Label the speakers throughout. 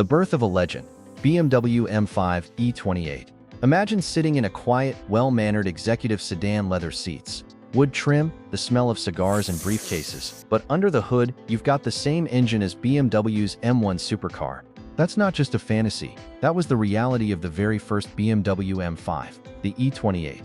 Speaker 1: The birth of a legend, BMW M5 E28. Imagine sitting in a quiet, well-mannered executive sedan, leather seats, wood trim, the smell of cigars and briefcases. But under the hood, you've got the same engine as BMW's M1 supercar. That's not just a fantasy. That was the reality of the very first BMW M5, the E28.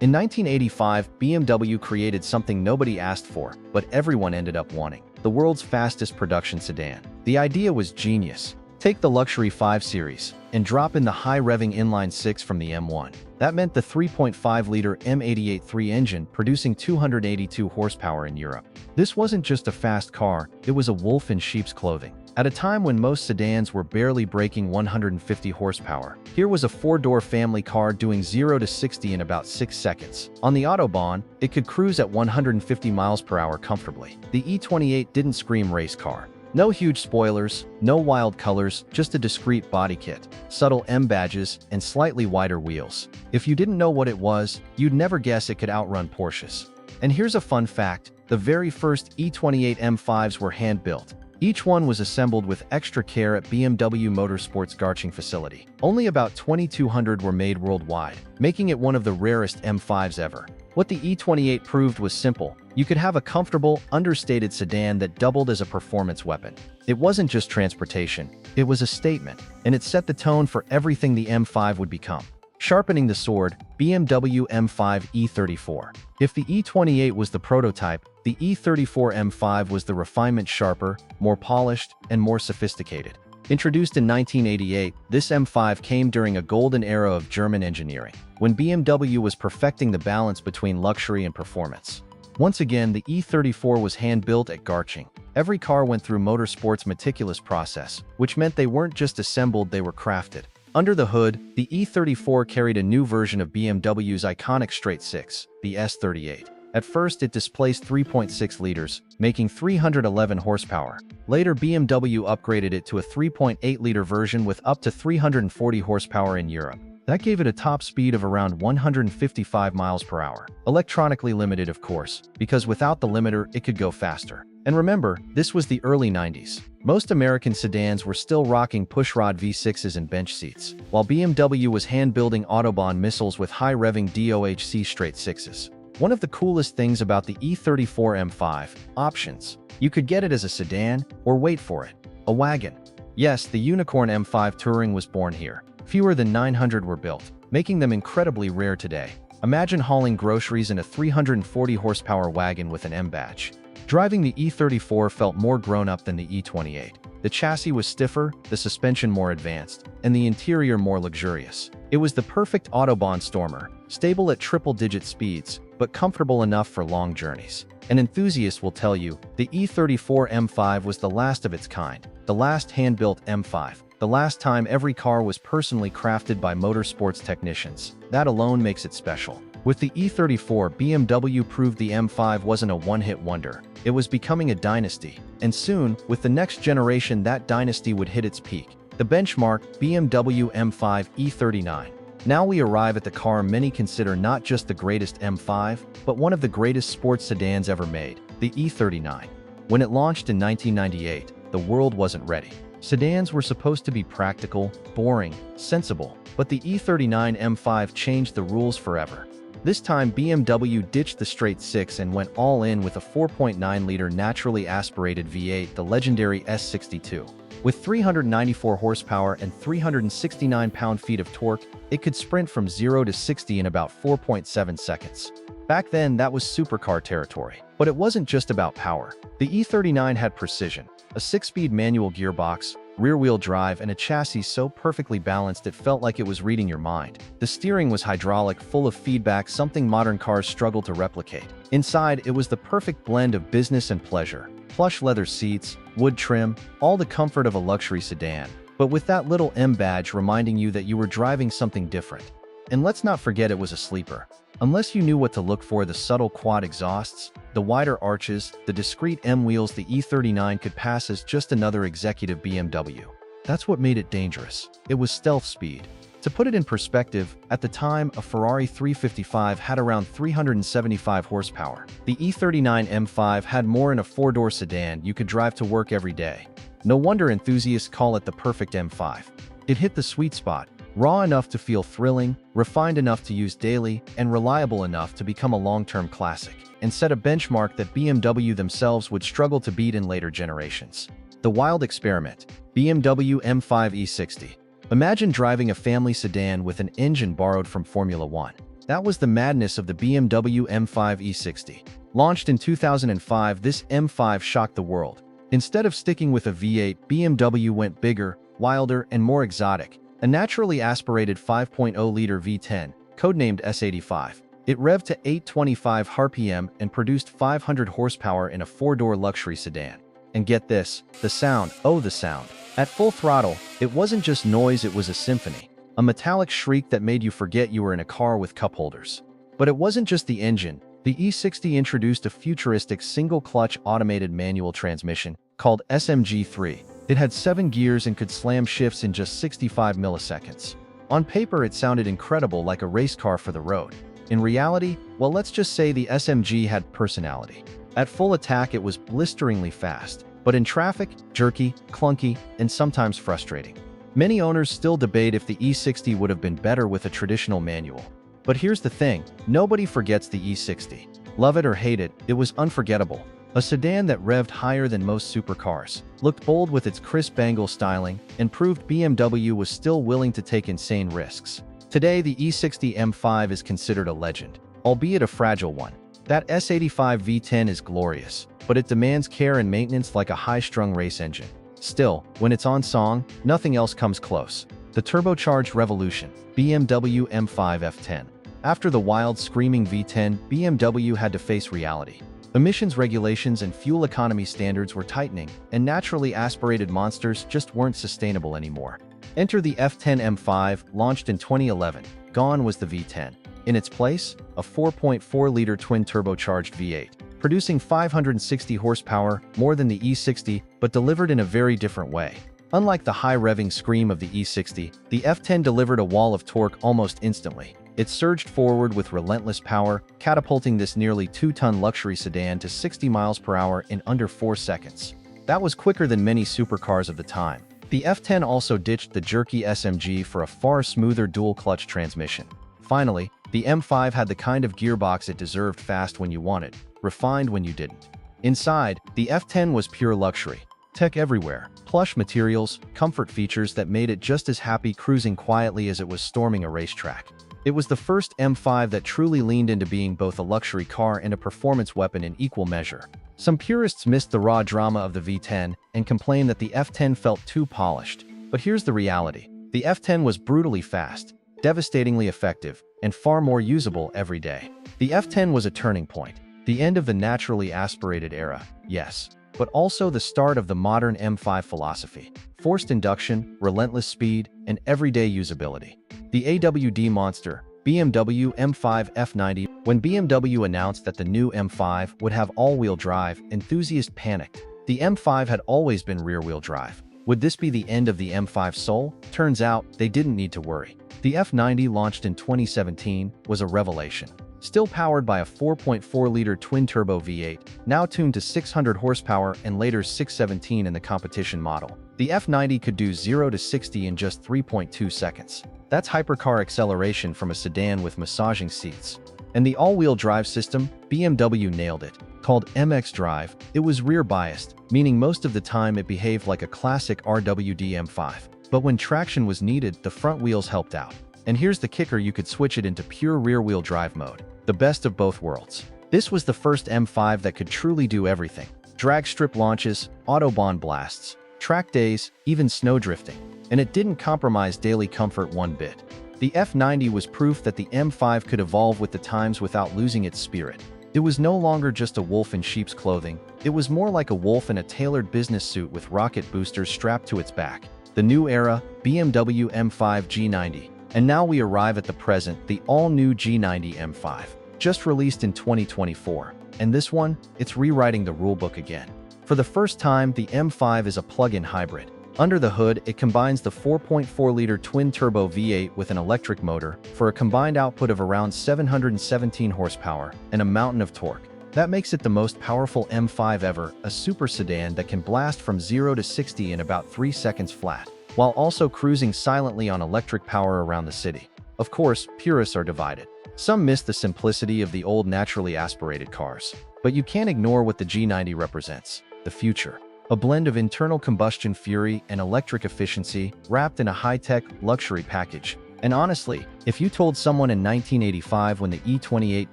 Speaker 1: In 1985, BMW created something nobody asked for, but everyone ended up wanting: the world's fastest production sedan. The idea was genius. Take the luxury 5 Series and drop in the high-revving inline-6 from the M1. That meant the 3.5-liter M88 engine producing 282 horsepower in Europe. This wasn't just a fast car, it was a wolf in sheep's clothing. At a time when most sedans were barely breaking 150 horsepower, here was a 4-door family car doing 0 to 60 in about 6 seconds. On the Autobahn, it could cruise at 150 miles per hour comfortably. The E28 didn't scream race car. No huge spoilers, no wild colors, just a discreet body kit, subtle M badges, and slightly wider wheels. If you didn't know what it was, you'd never guess it could outrun Porsches. And here's a fun fact: the very first E28 M5s were hand-built. Each one was assembled with extra care at BMW Motorsport's Garching facility. Only about 2,200 were made worldwide, making it one of the rarest M5s ever. What the E28 proved was simple: you could have a comfortable, understated sedan that doubled as a performance weapon. It wasn't just transportation, it was a statement, and it set the tone for everything the M5 would become. Sharpening the sword, BMW M5 E34. If the E28 was the prototype, the E34 M5 was the refinement: sharper, more polished, and more sophisticated. Introduced in 1988, this M5 came during a golden era of German engineering, when BMW was perfecting the balance between luxury and performance. Once again, the E34 was hand-built at Garching. Every car went through Motorsport's meticulous process, which meant they weren't just assembled, they were crafted. Under the hood, the E34 carried a new version of BMW's iconic straight-six, the S38. At first, it displaced 3.6 liters, making 311 horsepower. Later, BMW upgraded it to a 3.8-liter version with up to 340 horsepower in Europe. That gave it a top speed of around 155 miles per hour. Electronically limited, of course, because without the limiter, it could go faster. And remember, this was the early 90s. Most American sedans were still rocking pushrod V6s and bench seats, while BMW was hand-building Autobahn missiles with high-revving DOHC straight-sixes. One of the coolest things about the E34 M5, options. You could get it as a sedan, or wait for it, a wagon. Yes, the unicorn M5 Touring was born here. Fewer than 900 were built, making them incredibly rare today. Imagine hauling groceries in a 340 horsepower wagon with an M badge. Driving the E34 felt more grown-up than the E28. The chassis was stiffer, the suspension more advanced, and the interior more luxurious. It was the perfect Autobahn stormer, stable at triple-digit speeds, but comfortable enough for long journeys. An enthusiast will tell you, the E34 M5 was the last of its kind, the last hand-built M5. The last time every car was personally crafted by Motorsport's technicians. That alone makes it special. With the E34, BMW proved the M5 wasn't a one-hit wonder. It was becoming a dynasty. And soon, with the next generation, that dynasty would hit its peak. The benchmark, BMW M5 E39. Now we arrive at the car many consider not just the greatest M5, but one of the greatest sports sedans ever made, the E39. When it launched in 1998, the world wasn't ready. Sedans were supposed to be practical, boring, sensible, but the E39 M5 changed the rules forever. This time, BMW ditched the straight-six and went all in with a 4.9-liter naturally aspirated V8, the legendary S62. With 394 horsepower and 369 pound-feet of torque, it could sprint from 0 to 60 in about 4.7 seconds. Back then, that was supercar territory. But it wasn't just about power. The E39 had precision, a 6-speed manual gearbox, rear-wheel drive, and a chassis so perfectly balanced it felt like it was reading your mind. The steering was hydraulic, full of feedback, something modern cars struggle to replicate. Inside, it was the perfect blend of business and pleasure. Plush leather seats, wood trim, all the comfort of a luxury sedan, but with that little M badge reminding you that you were driving something different. And let's not forget it was a sleeper. Unless you knew what to look for: the subtle quad exhausts, the wider arches, the discreet M wheels, the E39 could pass as just another executive BMW. That's what made it dangerous. It was stealth speed. To put it in perspective, at the time, a Ferrari 355 had around 375 horsepower. The E39 M5 had more in a 4-door sedan you could drive to work every day. No wonder enthusiasts call it the perfect M5. It hit the sweet spot, raw enough to feel thrilling, refined enough to use daily, and reliable enough to become a long-term classic, and set a benchmark that BMW themselves would struggle to beat in later generations. The wild experiment, BMW M5 E60. Imagine driving a family sedan with an engine borrowed from Formula One. That was the madness of the BMW M5 E60. Launched in 2005, this M5 shocked the world. Instead of sticking with a V8, BMW went bigger, wilder, and more exotic. A naturally aspirated 5.0-liter V10, codenamed S85. It revved to 825 RPM and produced 500 horsepower in a four-door luxury sedan. And get this, the sound, oh the sound. At full throttle, it wasn't just noise, it was a symphony. A metallic shriek that made you forget you were in a car with cup holders. But it wasn't just the engine. The E60 introduced a futuristic single-clutch automated manual transmission called SMG3. It had 7 gears and could slam shifts in just 65 milliseconds. On paper, it sounded incredible, like a race car for the road. In reality, well, let's just say the SMG had personality. At full attack, it was blisteringly fast, but in traffic, jerky, clunky, and sometimes frustrating. Many owners still debate if the E60 would have been better with a traditional manual. But here's the thing, nobody forgets the E60. Love it or hate it, it was unforgettable. A sedan that revved higher than most supercars, looked bold with its crisp angle styling, and proved BMW was still willing to take insane risks. Today, the E60 M5 is considered a legend, albeit a fragile one. That S85 V10 is glorious, but it demands care and maintenance like a high-strung race engine. Still, when it's on song, nothing else comes close. The turbocharged revolution, BMW M5 F10. After the wild, screaming V10, BMW had to face reality. Emissions regulations and fuel economy standards were tightening, and naturally aspirated monsters just weren't sustainable anymore. Enter the F10 M5, launched in 2011. Gone was the V10. In its place, a 4.4-liter twin-turbocharged V8, producing 560 horsepower, more than the E60, but delivered in a very different way. Unlike the high-revving scream of the E60, the F10 delivered a wall of torque almost instantly. It surged forward with relentless power, catapulting this nearly 2-ton luxury sedan to 60 miles per hour in under 4 seconds. That was quicker than many supercars of the time. The F10 also ditched the jerky SMG for a far smoother dual-clutch transmission. Finally, the M5 had the kind of gearbox it deserved: fast when you wanted, refined when you didn't. Inside, the F10 was pure luxury. Tech everywhere, plush materials, comfort features that made it just as happy cruising quietly as it was storming a racetrack. It was the first M5 that truly leaned into being both a luxury car and a performance weapon in equal measure. Some purists missed the raw drama of the V10 and complained that the F10 felt too polished. But here's the reality. The F10 was brutally fast, devastatingly effective, and far more usable every day. The F10 was a turning point. The end of the naturally aspirated era, yes, but also the start of the modern M5 philosophy. Forced induction, relentless speed, and everyday usability. The AWD monster, BMW M5 F90. When BMW announced that the new M5 would have all-wheel drive, enthusiasts panicked. The M5 had always been rear-wheel drive. Would this be the end of the M5 soul? Turns out, they didn't need to worry. The F90, launched in 2017, was a revelation. Still powered by a 4.4-liter twin-turbo V8, now tuned to 600 horsepower and later 617 in the competition model. The F90 could do 0 to 60 in just 3.2 seconds. That's hypercar acceleration from a sedan with massaging seats. And the all-wheel drive system, BMW nailed it. Called MX Drive, it was rear-biased, meaning most of the time it behaved like a classic RWD M5. But when traction was needed, the front wheels helped out. And here's the kicker, you could switch it into pure rear-wheel drive mode. The best of both worlds. This was the first M5 that could truly do everything. Drag strip launches, autobahn blasts, track days, even snow drifting. And it didn't compromise daily comfort one bit. The F90 was proof that the M5 could evolve with the times without losing its spirit. It was no longer just a wolf in sheep's clothing. It was more like a wolf in a tailored business suit with rocket boosters strapped to its back. The new era, BMW M5 G90. And now we arrive at the present, the all-new G90 M5. Just released in 2024. And this one, it's rewriting the rulebook again. For the first time, the M5 is a plug-in hybrid. Under the hood, it combines the 4.4-liter twin-turbo V8 with an electric motor for a combined output of around 717 horsepower and a mountain of torque. That makes it the most powerful M5 ever, a super sedan that can blast from 0 to 60 in about 3 seconds flat, while also cruising silently on electric power around the city. Of course, purists are divided. Some miss the simplicity of the old naturally aspirated cars. But you can't ignore what the G90 represents: the future. A blend of internal combustion fury and electric efficiency wrapped in a high-tech luxury package. And honestly, if you told someone in 1985 when the E28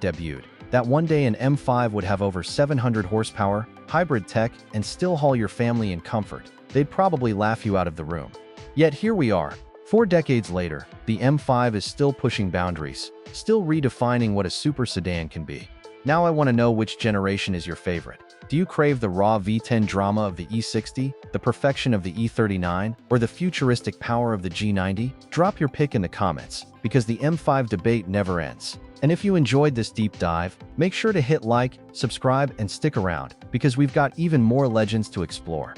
Speaker 1: debuted that one day an M5 would have over 700 horsepower, hybrid tech, and still haul your family in comfort, they'd probably laugh you out of the room. Yet here we are. 4 decades later, the M5 is still pushing boundaries, still redefining what a super sedan can be. Now I want to know which generation is your favorite. Do you crave the raw V10 drama of the E60, the perfection of the E39, or the futuristic power of the G90? Drop your pick in the comments, because the M5 debate never ends. And if you enjoyed this deep dive, make sure to hit like, subscribe, and stick around, because we've got even more legends to explore.